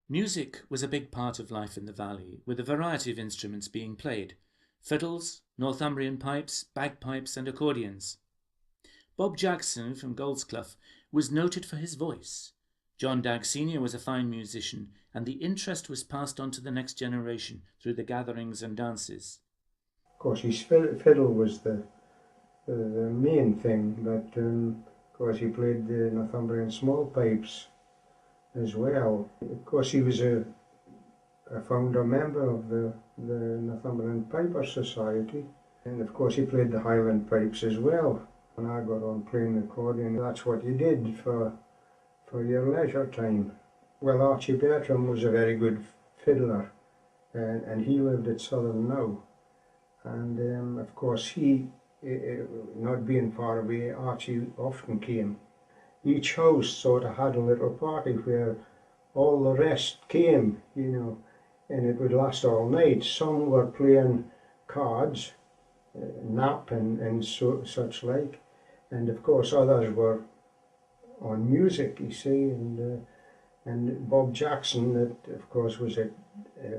Music was a big part of life in the valley, with a variety of instruments being played: fiddles, Northumbrian pipes, bagpipes and accordions. Bob Jackson from Goldsclough was noted for his voice. John Dagg Sr. was a fine musician, and the interest was passed on to the next generation through the gatherings and dances. Of course, his fiddle was the main thing, but of course he played the Northumbrian small pipes as well. Of course, he was a founder member of the Northumberland Piper Society, and of course he played the Highland pipes as well. When I got on playing the accordion, that's what you did for your leisure time. Well, Archie Bertram was a very good fiddler, and he lived at Southern now. And of course he, not being far away, Archie often came. Each house sort of had a little party where all the rest came, and it would last all night. Some were playing cards, nap and such like, and of course others were on music, you see, and Bob Jackson, that of course was at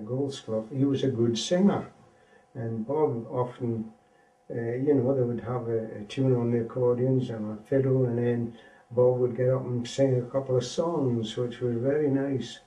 Goldsclough, he was a good singer, and Bob often, they would have a tune on the accordions and a fiddle, and then Bob would get up and sing a couple of songs, which was very nice.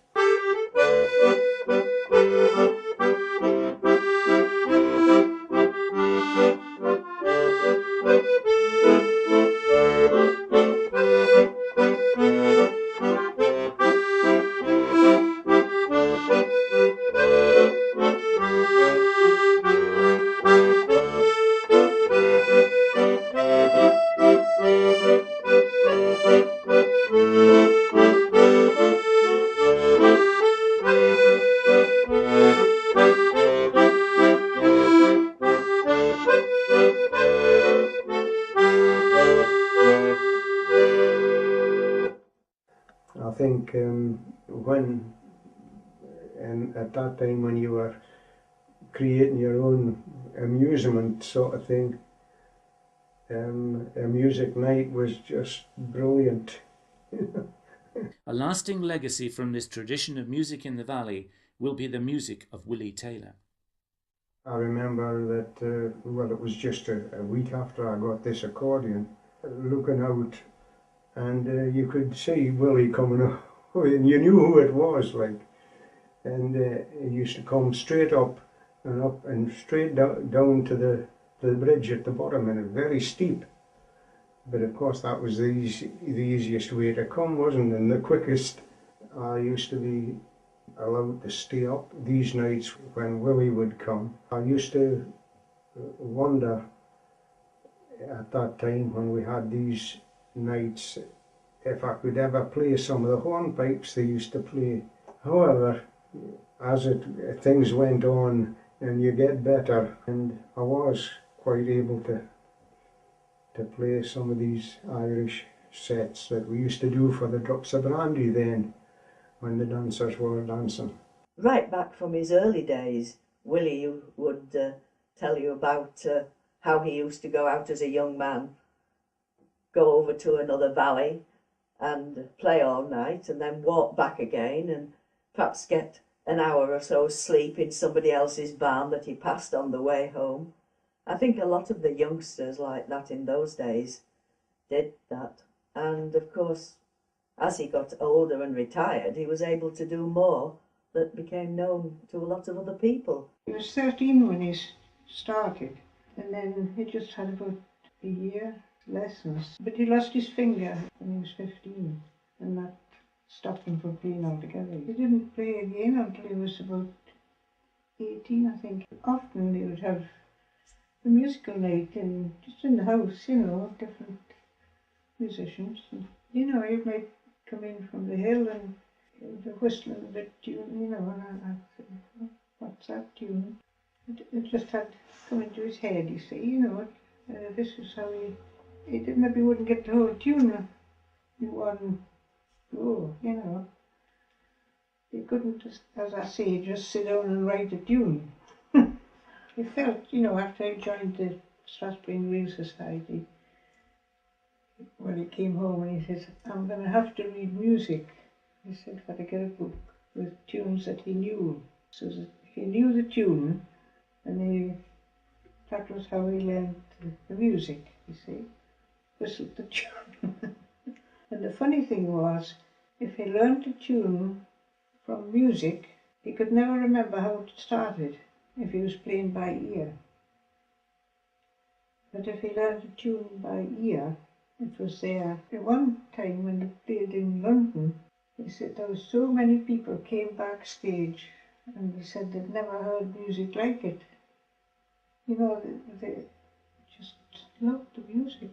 I think at that time when you were creating your own amusement sort of thing, a music night was just brilliant. A lasting legacy from this tradition of music in the valley will be the music of Willie Taylor. I remember that, it was just a week after I got this accordion, looking out, and you could see Willie coming up, and you knew who it was, like, and he used to come straight up and straight down to the bridge at the bottom, and it's very steep. But of course that was the easiest way to come, wasn't it? And the quickest. I used to be allowed to stay up these nights when Willie would come. I used to wonder at that time when we had these nights if I could ever play some of the hornpipes they used to play. However, as things went on and you get better, and I was quite able to play some of these Irish sets that we used to do for the drops of brandy then, when the dancers were dancing. Right back from his early days, Willie would tell you about how he used to go out as a young man, go over to another valley and play all night, and then walk back again and perhaps get an hour or so sleep in somebody else's barn that he passed on the way home. I think a lot of the youngsters like that in those days did that. And of course, as he got older and retired, he was able to do more that became known to a lot of other people. He was 13 when he started, and then he just had about a year lessons. But he lost his finger when he was 15, and that stopped him from playing altogether. He didn't play again until he was about 18, I think. Often they would have a musical night just in the house, different musicians. And, you might come in from the hill and the whistling of the tune, and I said, what's that tune? It just had come into his head, you see, this is how he maybe wouldn't get the whole tune in one go, He couldn't, just, as I say, just sit down and write a tune. He felt, after I joined the Strasbourg Rail Society, when he came home and he says, I'm going to have to read music. He said, got to get a book. with tunes that he knew. So that he knew the tune, and that was how he learned the music, you see. Whistled the tune. And the funny thing was, if he learned a tune from music, he could never remember how it started if he was playing by ear. But if he learned a tune by ear, it was there. At one time when he played in London, he said there were so many people came backstage and they said they'd never heard music like it. You know, they just loved the music.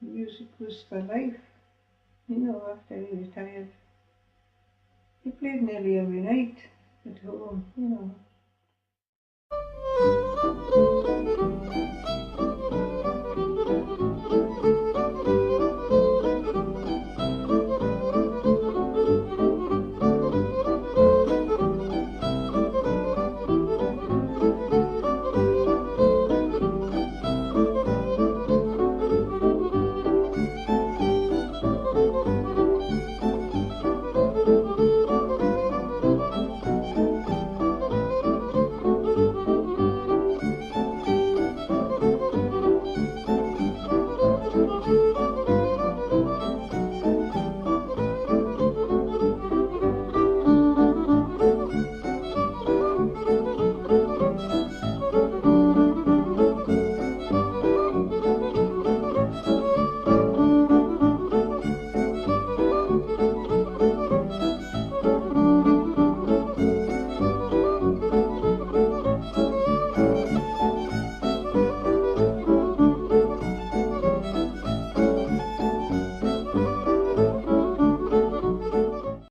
The music was their life. You know, after he retired, he played nearly every night at home, you know.